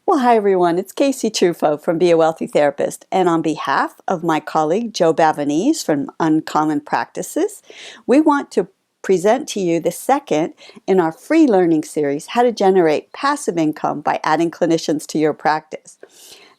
Well, hi everyone, it's Casey Truffo from Be a Wealthy Therapist, and on behalf of my colleague Joe Bavanese from Uncommon Practices, we want to present to you the second in our free learning series, How to Generate Passive Income by Adding Clinicians to Your Practice.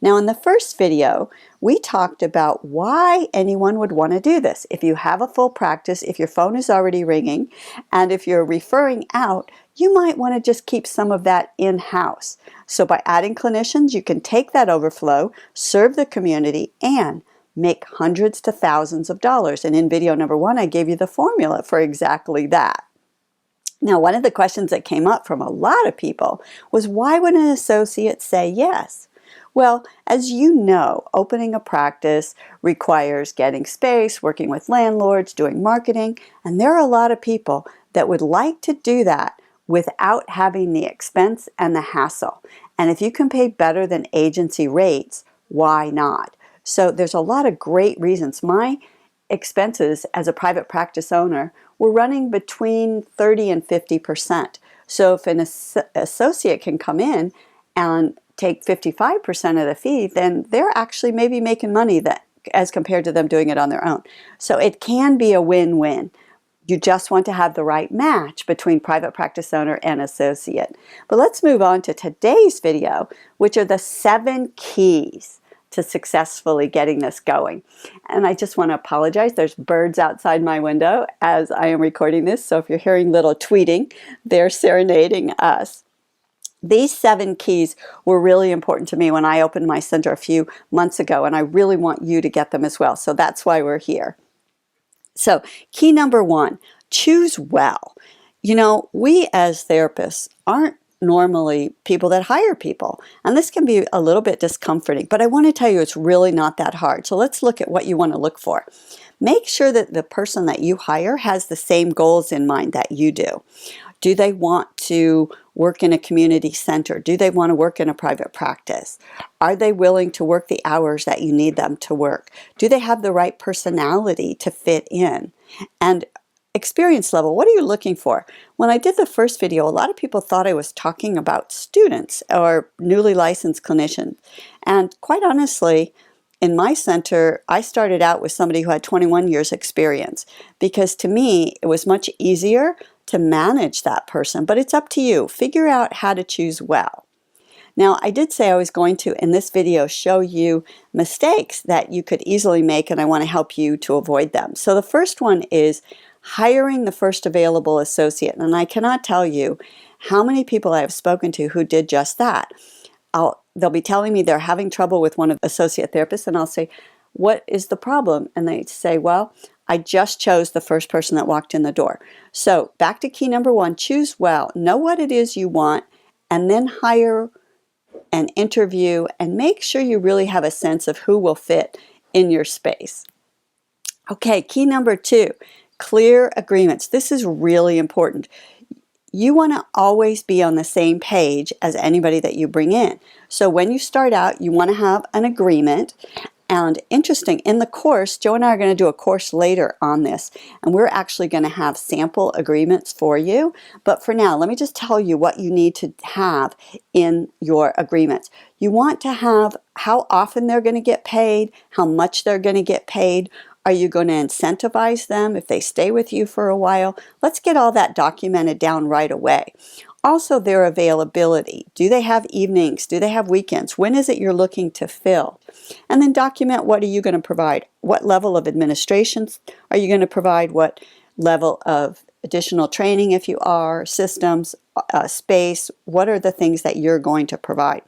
Now, in the first video, we talked about why anyone would want to do this. If you have a full practice, if your phone is already ringing, and if you're referring out, you might want to just keep some of that in-house. So by adding clinicians, you can take that overflow, serve the community, and make hundreds to thousands of dollars. And in video number 1, I gave you the formula for exactly that. Now, one of the questions that came up from a lot of people was, why would an associate say yes? Well, as you know, opening a practice requires getting space, working with landlords, doing marketing, and there are a lot of people that would like to do that without having the expense and the hassle. And if you can pay better than agency rates, why not? So there's a lot of great reasons. My expenses as a private practice owner were running between 30 and 50%. So if an associate can come in and take 55% of the fee, then they're actually maybe making money that as compared to them doing it on their own. So it can be a win-win. You just want to have the right match between private practice owner and associate. But let's move on to today's video, which are the 7 keys to successfully getting this going. And I just want to apologize. There's birds outside my window as I am recording this. So if you're hearing little tweeting, they're serenading us. These 7 keys were really important to me when I opened my center a few months ago, and I really want you to get them as well. So that's why we're here. So key number 1, choose well. You know, we as therapists aren't normally people that hire people, and this can be a little bit discomforting, but I want to tell you it's really not that hard. So let's look at what you want to look for. Make sure that the person that you hire has the same goals in mind that you do. Do they want to work in a community center? Do they want to work in a private practice? Are they willing to work the hours that you need them to work? Do they have the right personality to fit in? And experience level, what are you looking for? When I did the first video, a lot of people thought I was talking about students or newly licensed clinicians. And quite honestly, in my center, I started out with somebody who had 21 years experience because to me, it was much easier to manage that person, but it's up to you. Figure out how to choose well. Now, I did say I was going to, in this video, show you mistakes that you could easily make, and I want to help you to avoid them. So the first one is hiring the first available associate, and I cannot tell you how many people I have spoken to who did just that. They'll be telling me they're having trouble with one of the associate therapists, and I'll say, what is the problem? And they say, well, I just chose the first person that walked in the door. So back to key number 1, choose well. Know what it is you want, and then hire and interview and make sure you really have a sense of who will fit in your space. Okay, key number 2, clear agreements. This is really important. You want to always be on the same page as anybody that you bring in. So when you start out, you want to have an agreement. And interesting, in the course, Joe and I are going to do a course later on this, and we're actually going to have sample agreements for you. But for now, let me just tell you what you need to have in your agreements. You want to have how often they're going to get paid, how much they're going to get paid. Are you going to incentivize them if they stay with you for a while? Let's get all that documented down right away. Also, their availability. Do they have evenings? Do they have weekends? When is it you're looking to fill? And then document, what are you going to provide? What level of administration are you going to provide? What level of additional training, if you are, systems, space? What are the things that you're going to provide?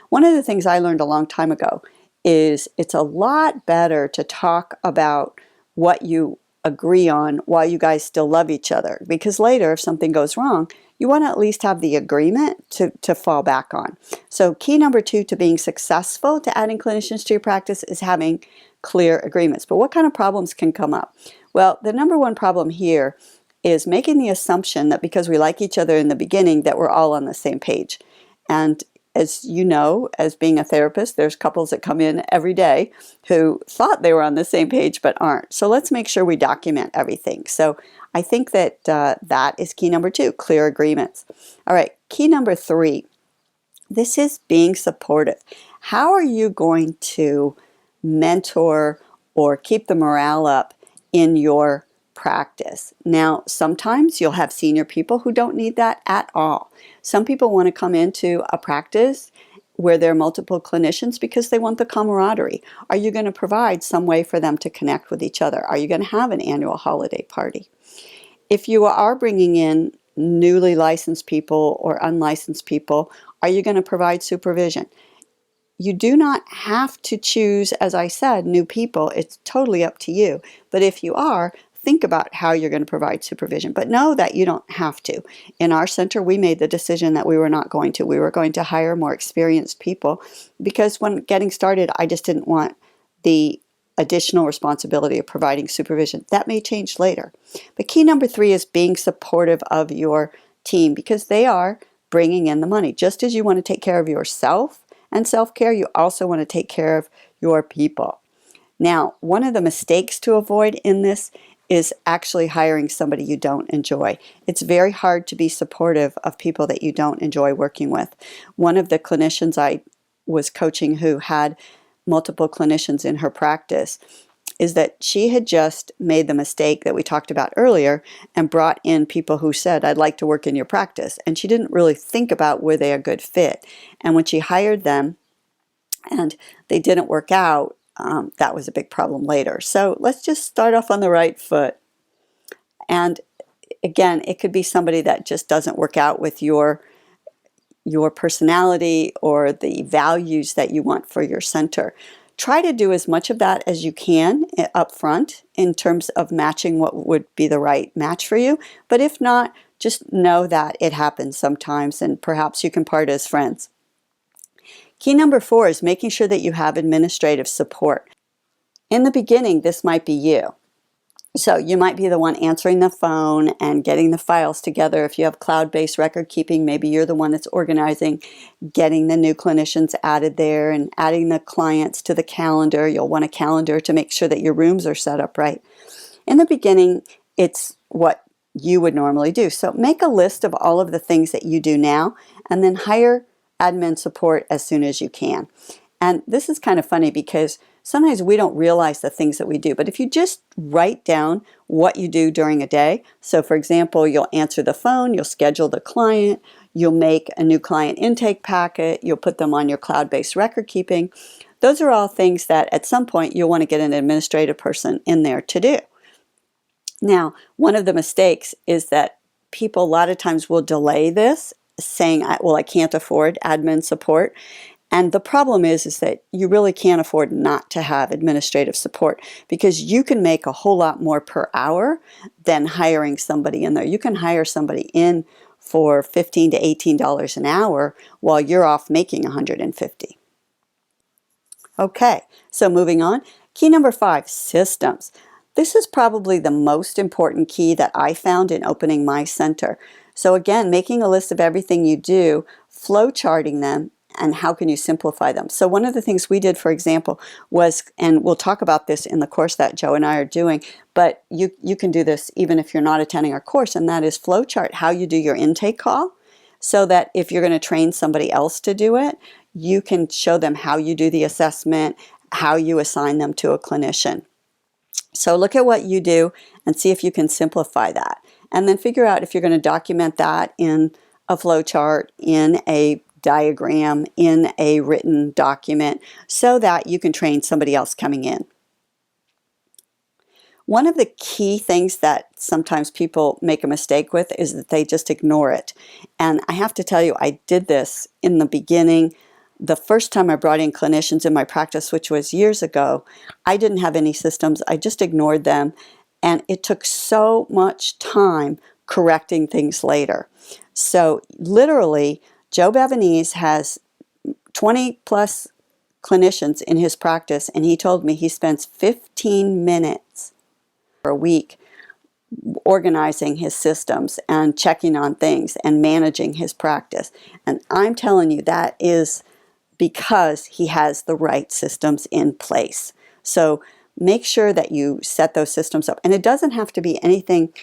One of the things I learned a long time ago is it's a lot better to talk about what you agree on while you guys still love each other, because later if something goes wrong, you want to at least have the agreement to fall back on. So key number 2 to being successful to adding clinicians to your practice is having clear agreements. But what kind of problems can come up? Well, the number 1 problem here is making the assumption that because we like each other in the beginning that we're all on the same page. And as you know, as being a therapist, there's couples that come in every day who thought they were on the same page but aren't. So let's make sure we document everything. So I think that that is key number 2, clear agreements. All right, key number 3, This is being supportive. How are you going to mentor or keep the morale up in your practice? Now, sometimes you'll have senior people who don't need that at all. Some people want to come into a practice where there are multiple clinicians because they want the camaraderie. Are you going to provide some way for them to connect with each other? Are you going to have an annual holiday party? If you are bringing in newly licensed people or unlicensed people, are you going to provide supervision? You do not have to choose, as I said, new people. It's totally up to you. But if you are, think about how you're going to provide supervision. But know that you don't have to. In our center, we made the decision that we were not going to. We were going to hire more experienced people because when getting started, I just didn't want the additional responsibility of providing supervision. That may change later. But key number 3 is being supportive of your team because they are bringing in the money. Just as you want to take care of yourself and self-care, you also want to take care of your people. Now, one of the mistakes to avoid in this is actually hiring somebody you don't enjoy. It's very hard to be supportive of people that you don't enjoy working with. One of the clinicians I was coaching who had multiple clinicians in her practice is that she had just made the mistake that we talked about earlier and brought in people who said, I'd like to work in your practice. And she didn't really think about were they a good fit. And when she hired them and they didn't work out, that was a big problem later. So let's just start off on the right foot. And again, it could be somebody that just doesn't work out with your personality or the values that you want for your center. Try to do as much of that as you can up front in terms of matching what would be the right match for you. But if not, just know that it happens sometimes and perhaps you can part as friends. Key number 4 is making sure that you have administrative support. In the beginning, this might be you. So you might be the one answering the phone and getting the files together. If you have cloud-based record keeping, maybe you're the one that's organizing, getting the new clinicians added there and adding the clients to the calendar. You'll want a calendar to make sure that your rooms are set up right. In the beginning, it's what you would normally do. So make a list of all of the things that you do now and then hire admin support as soon as you can. And this is kind of funny because sometimes we don't realize the things that we do, but if you just write down what you do during a day, so for example, you'll answer the phone, you'll schedule the client, you'll make a new client intake packet, you'll put them on your cloud-based record keeping. Those are all things that at some point you'll want to get an administrative person in there to do. Now, one of the mistakes is that people a lot of times will delay this, saying, well, I can't afford admin support. And the problem is that you really can't afford not to have administrative support because you can make a whole lot more per hour than hiring somebody in there. You can hire somebody in for $15 to $18 an hour while you're off making $150. Okay, so moving on. Key number 5, systems. This is probably the most important key that I found in opening my center. So again, making a list of everything you do, flow charting them, and how can you simplify them. So one of the things we did, for example, was, and we'll talk about this in the course that Joe and I are doing, but you can do this even if you're not attending our course, and that is flow chart how you do your intake call so that if you're going to train somebody else to do it, you can show them how you do the assessment, how you assign them to a clinician. So look at what you do and see if you can simplify that. And then figure out if you're going to document that in a flow chart, in a diagram, in a written document, so that you can train somebody else coming in. One of the key things that sometimes people make a mistake with is that they just ignore it. And I have to tell you, I did this in the beginning. The first time I brought in clinicians in my practice, which was years ago, I didn't have any systems. I just ignored them. And it took so much time correcting things later. So literally, Joe Bavanese has 20 plus clinicians in his practice, and he told me he spends 15 minutes a week organizing his systems and checking on things and managing his practice. And I'm telling you, that is because he has the right systems in place. So make sure that you set those systems up. And it doesn't have to be anything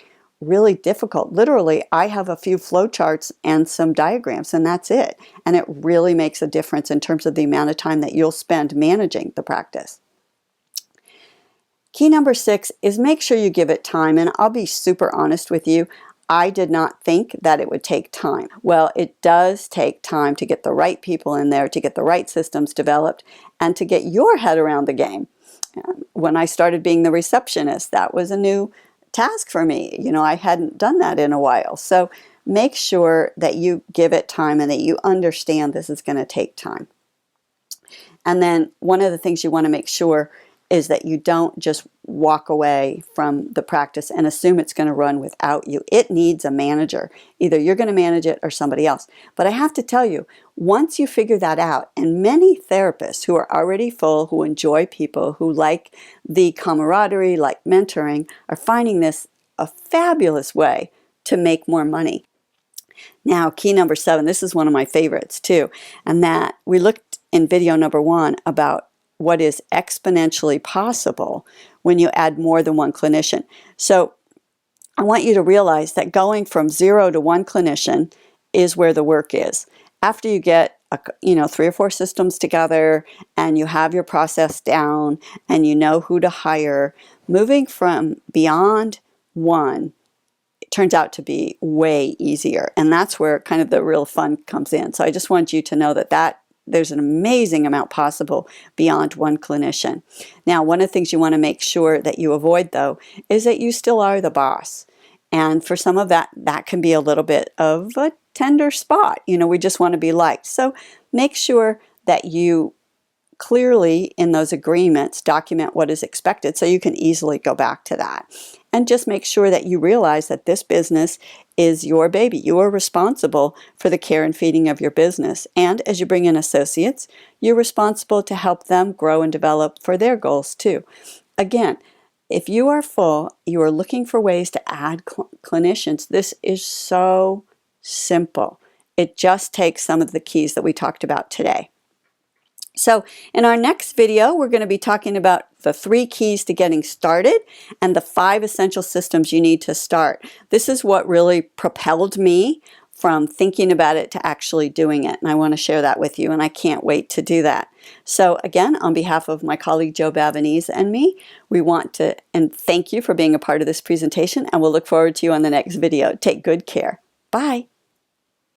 really difficult. Literally, I have a few flowcharts and some diagrams, and that's it. And it really makes a difference in terms of the amount of time that you'll spend managing the practice. Key number 6 is make sure you give it time. And I'll be super honest with you, I did not think that it would take time. Well, it does take time to get the right people in there, to get the right systems developed, and to get your head around the game. When I started being the receptionist, that was a new task for me. You know, I hadn't done that in a while. So make sure that you give it time and that you understand this is going to take time. And then one of the things you want to make sure is that you don't just walk away from the practice and assume it's going to run without you. It needs a manager. Either you're going to manage it or somebody else. But I have to tell you, once you figure that out, and many therapists who are already full, who enjoy people, who like the camaraderie, like mentoring, are finding this a fabulous way to make more money. Now, key number 7, this is one of my favorites too, and that we looked in video number 1 about what is exponentially possible when you add more than one clinician. So I want you to realize that going from 0 to 1 clinician is where the work is. After you get 3 or 4 systems together and you have your process down and you know who to hire, moving from beyond 1 turns out to be way easier. And that's where kind of the real fun comes in. So I just want you to know that there's an amazing amount possible beyond 1 clinician. Now, one of the things you want to make sure that you avoid, though, is that you still are the boss. And for some of that can be a little bit of a tender spot. You know, we just want to be liked. So make sure that you clearly in those agreements document what is expected so you can easily go back to that. And just make sure that you realize that this business is your baby. You are responsible for the care and feeding of your business. And as you bring in associates, you're responsible to help them grow and develop for their goals too. Again, if you are full, you are looking for ways to add clinicians. This is so simple. It just takes some of the keys that we talked about today. So in our next video, we're going to be talking about the 3 keys to getting started and the 5 essential systems you need to start. This is what really propelled me from thinking about it to actually doing it. And I want to share that with you, and I can't wait to do that. So again, on behalf of my colleague Joe Bavanese and me, we want to thank you for being a part of this presentation, and we'll look forward to you on the next video. Take good care. Bye.